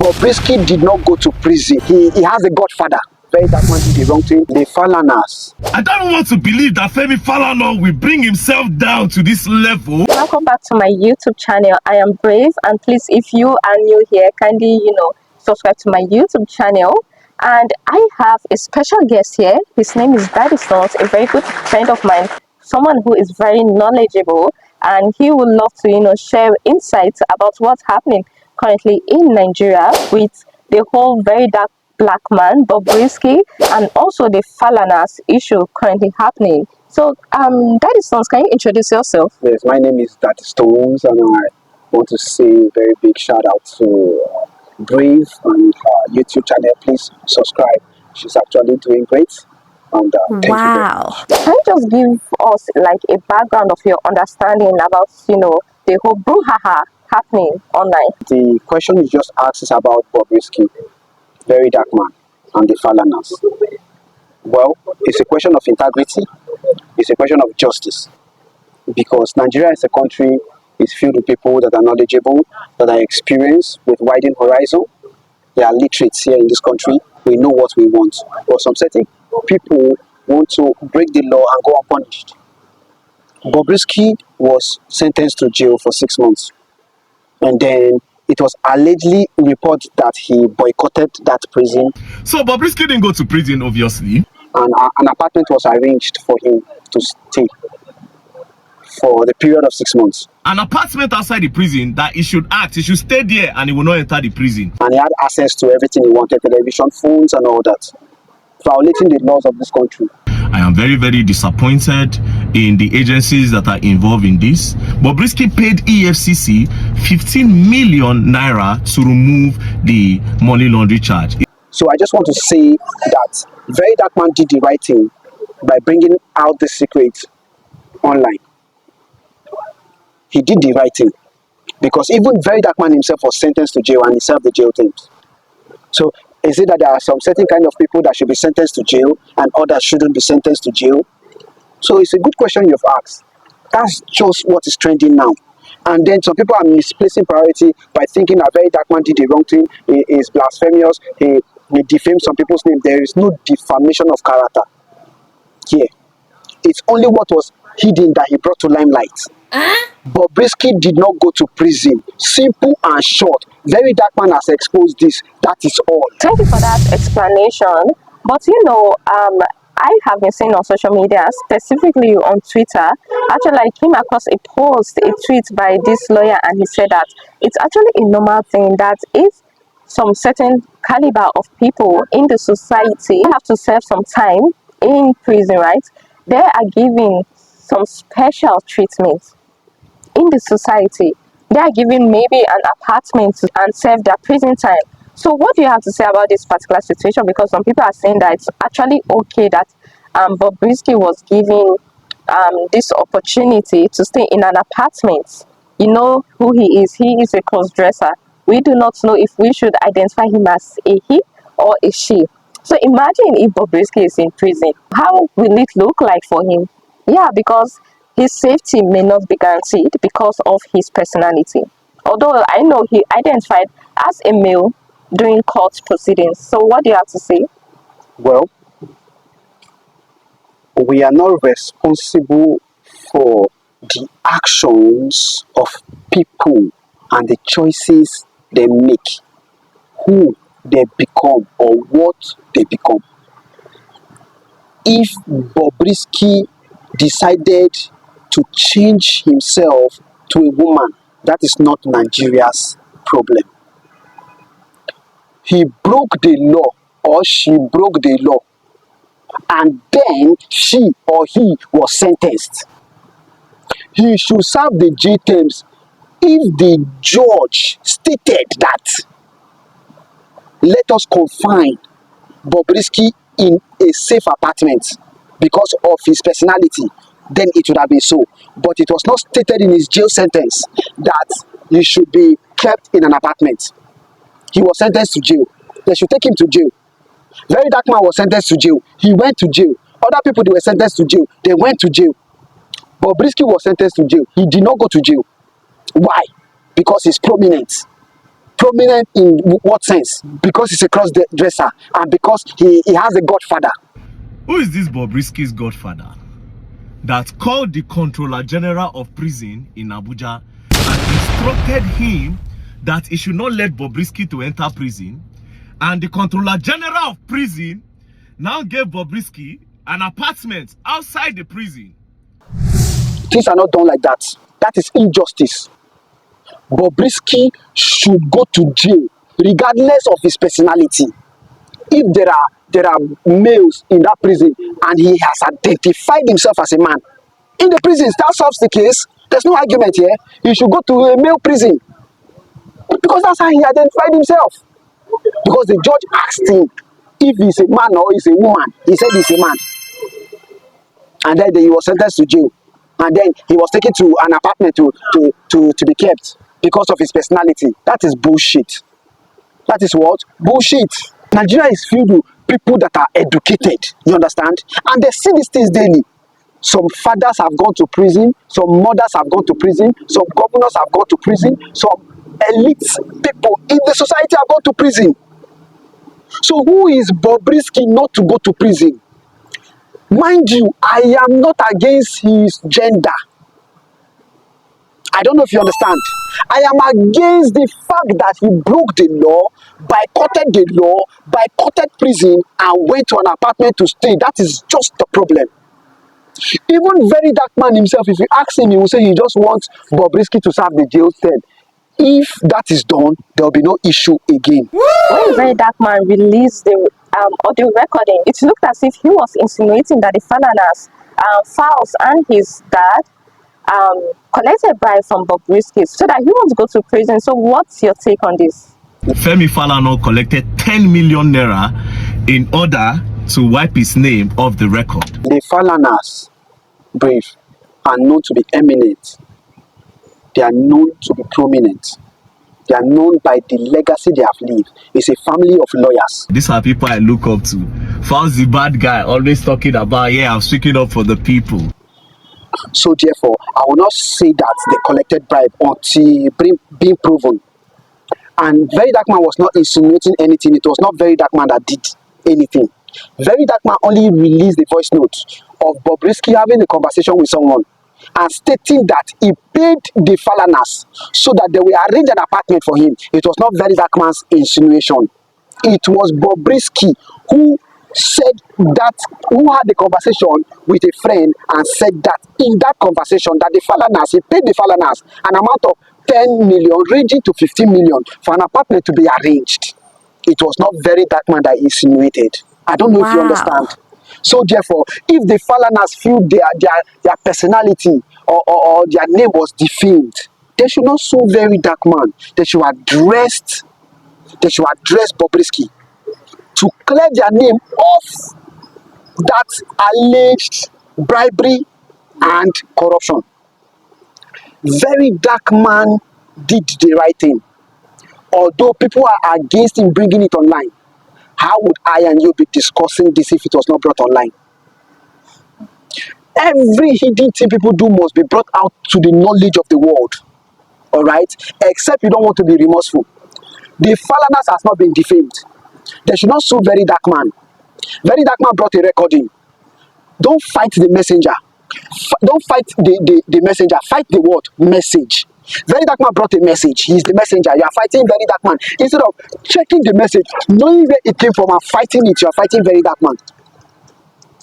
Bobrisky did not go to prison. He has a godfather. VeryDarkMan did the wrong thing. The Falanas. I don't want to believe that Femi Falana will bring himself down to this level. Welcome back to my YouTube channel. I am Brave, and please, if you are new here, kindly, subscribe to my YouTube channel. And I have a special guest here. His name is Bobrisky, a very good friend of mine, someone who is very knowledgeable, and he would love to, share insights about what's happening currently in Nigeria with the whole VeryDarkBlackMan, Bobrisky, and also the Falanas issue currently happening. So, Daddy Stones, can you introduce yourself? Yes, my name is Daddy Stones, and I want to say a very big shout out to Brave and her YouTube channel. Please subscribe. She's actually doing great. And thank you very much. Can you just give us like a background of your understanding about the whole brouhaha happening online? The question you just asked is about Bobrisky, VeryDarkMan, and the Falanas. Well, it's a question of integrity. It's a question of justice. Because Nigeria as a country is filled with people that are knowledgeable, that are experienced with widened horizon. They are literates here in this country. We know what we want. But some certain people want to break the law and go unpunished. Bobrisky was sentenced to jail for 6 months. And then it was allegedly reported that he boycotted that prison. So Bobrisky didn't go to prison, obviously. And an apartment was arranged for him to stay for the period of 6 months. An apartment outside the prison that he should stay there, and he will not enter the prison. And he had access to everything he wanted, television, phones and all that, violating the laws of this country. I am very, very disappointed in the agencies that are involved in this. Bobrisky paid EFCC 15 million naira to remove the money laundering charge. So I just want to say that VeryDarkMan did the right thing by bringing out the secret online. He did the right thing, because even VeryDarkMan himself was sentenced to jail and he served the jail terms. So is it that there are some certain kind of people that should be sentenced to jail and others shouldn't be sentenced to jail? So it's a good question you've asked. That's just what is trending now. And then some people are misplacing priority by thinking that VeryDarkMan did the wrong thing. He is blasphemous. He defamed some people's name. There is no defamation of character here. It's only what was hidden that he brought to limelight. Bobrisky did not go to prison. Simple and short. VeryDarkMan has exposed this. That is all. Thank you for that explanation. But I have been seeing on social media, specifically on Twitter, actually I came across a tweet by this lawyer, and he said that it's actually a normal thing that if some certain caliber of people in the society have to serve some time in prison, right? They are giving some special treatment in the society. They are given maybe an apartment and serve their prison time. So what do you have to say about this particular situation? Because some people are saying that it's actually okay that Bobrisky was given this opportunity to stay in an apartment. You know who he is. He is a cross-dresser. We do not know if we should identify him as a he or a she. So imagine if Bobrisky is in prison. How will it look like for him? Yeah, because his safety may not be guaranteed because of his personality. Although I know he identified as a male during court proceedings. So what do you have to say? Well, we are not responsible for the actions of people and the choices they make, who they become or what they become. If Bobrisky decided to change himself to a woman, that is not Nigeria's problem. He broke the law or she broke the law, and then she or he was sentenced. He should serve the jail terms if the judge stated that let us confine Bobrisky in a safe apartment because of his personality, then it would have been so. But it was not stated in his jail sentence that he should be kept in an apartment. He was sentenced to jail. They should take him to jail. VeryDarkMan was sentenced to jail. He went to jail. Other people, they were sentenced to jail. They went to jail. Bobrisky was sentenced to jail. He did not go to jail. Why? Because he's prominent. Prominent in what sense? Because he's a cross-dresser and because he has a godfather. Who is this Bobrisky's godfather that called the Controller General of Prison in Abuja and instructed him that he should not let Bobrisky to enter prison, and the Controller General of Prison now gave Bobrisky an apartment outside the prison? Things are not done like that. That is injustice. Bobrisky should go to jail regardless of his personality. If there are males in that prison and he has identified himself as a man in the prison, that solves the case. There's no argument here. He should go to a male prison because that's how he identified himself. Because the judge asked him if he's a man or he's a woman. He said he's a man, and then he was sentenced to jail, and then he was taken to an apartment to be kept because of his personality. That is bullshit. That is what? Bullshit. Nigeria is filled with people that are educated, you understand? And they see these things daily. Some fathers have gone to prison, some mothers have gone to prison, some governors have gone to prison, some elite people in the society have gone to prison. So who is Bobrisky not to go to prison? Mind you, I am not against his gender. I don't know if you understand. I am against the fact that he broke the law, boycotted the law, boycotted prison, and went to an apartment to stay. That is just the problem. Even VeryDarkMan himself, if you ask him, he will say he just wants Bobrisky to serve the jail term. If that is done, there will be no issue again. When VeryDarkMan released the audio recording, it looked as if he was insinuating that the Falanas, Falz and his dad collected bribe from Bobrisky so that he wants to go to prison. So what's your take on this? Femi Falana collected 10 million naira in order to wipe his name off the record. The Falanas, brave, are known to be eminent. They are known to be prominent. They are known by the legacy they have lived. It's a family of lawyers. These are people I look up to. Falz the bad guy, always talking about, yeah, I'm speaking up for the people. So therefore, I will not say that they collected bribe until being proven. And VeryDarkMan was not insinuating anything. It was not VeryDarkMan that did anything. VeryDarkMan only released the voice note of Bobrisky having a conversation with someone and stating that he paid the Falanas so that they will arrange an apartment for him. It was not VeryDarkMan's insinuation. It was Bobrisky who said that, who had a conversation with a friend and said that in that conversation that the Falanas, he paid the Falanas an amount of 10 million ranging to 15 million for an apartment to be arranged. It was not VeryDarkMan that insinuated. I don't know if you understand. So therefore, if the Falanas feel their personality or their name was defamed, they should not sue VeryDarkMan. They should address Bobrisky to clear their name off that alleged bribery and corruption. VeryDarkMan did the right thing. Although people are against him bringing it online, how would I and you be discussing this if it was not brought online? Every hidden thing people do must be brought out to the knowledge of the world. All right? Except you don't want to be remorseful. The Falanas has not been defamed. They should not sue VeryDarkMan. VeryDarkMan brought a recording. Don't fight the messenger. Don't fight the messenger. Fight the word message. VeryDarkMan brought a message. He's the messenger. You are fighting VeryDarkMan. Instead of checking the message, knowing where it came from and fighting it, you are fighting VeryDarkMan.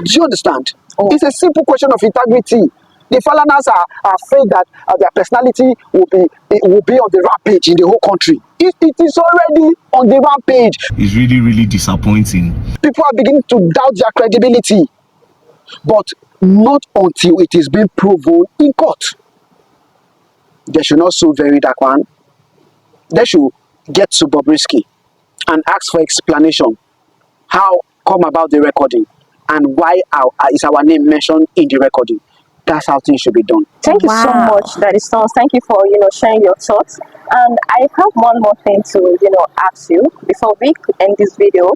Do you understand? It's a simple question of integrity. The Falanas are afraid that their personality will be on the rampage in the whole country. It is already on the rampage. It's really, really disappointing. People are beginning to doubt their credibility. But not until it is being proven in court. They should not sue VeryDarkMan. They should get to Bobrisky and ask for explanation. How come about the recording and why is our name mentioned in the recording? That's how things should be done. Thank you so much, Daddy Stones. Thank you for sharing your thoughts. And I have one more thing to ask you before we end this video.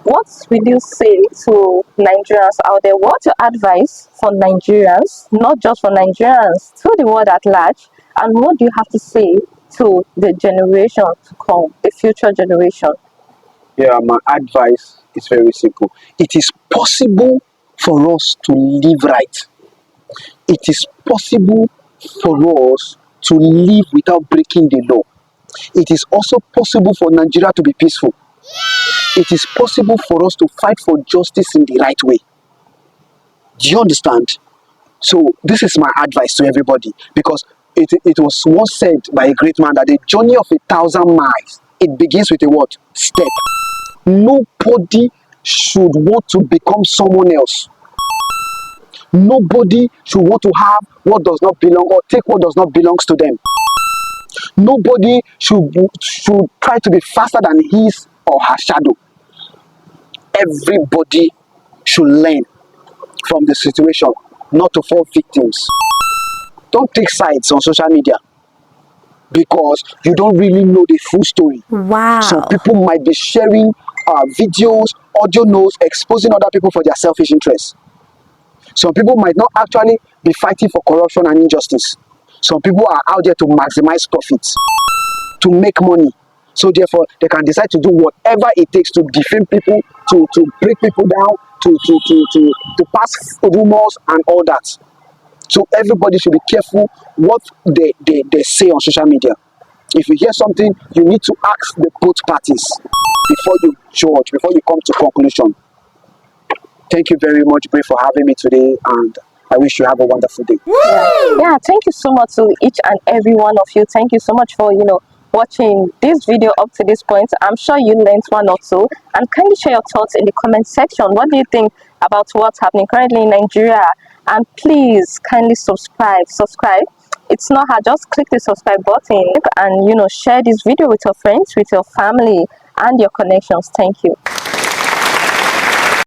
What will you say to Nigerians out there? What's your advice for Nigerians, not just for Nigerians, to the world at large? And what do you have to say to the generation to come, the future generation? Yeah, my advice is very simple. It is possible for us to live right. It is possible for us to live without breaking the law. It is also possible for Nigeria to be peaceful. It is possible for us to fight for justice in the right way. Do you understand? So this is my advice to everybody, because it was once said by a great man that the journey of 1,000 miles, it begins with a what? Step. Nobody should want to become someone else. Nobody should want to have what does not belong or take what does not belong to them. Nobody should try to be faster than his or her shadow. Everybody should learn from the situation, not to fall victims. Don't take sides on social media, because you don't really know the full story. Wow. Some people might be sharing videos, audio notes, exposing other people for their selfish interests. Some people might not actually be fighting for corruption and injustice. Some people are out there to maximize profits, to make money. So therefore, they can decide to do whatever it takes to defame people, to break people down, to pass rumors and all that. So everybody should be careful what they say on social media. If you hear something, you need to ask the both parties before you judge, before you come to conclusion. Thank you very much, Bray, for having me today, and I wish you have a wonderful day. Yeah, thank you so much to each and every one of you. Thank you so much for watching this video up to this point. I'm sure you learned one or two, and kindly share your thoughts in the comment section. What do you think about what's happening currently in Nigeria? And please kindly subscribe. It's not hard, just click the subscribe button and share this video with your friends, with your family and your connections. Thank you.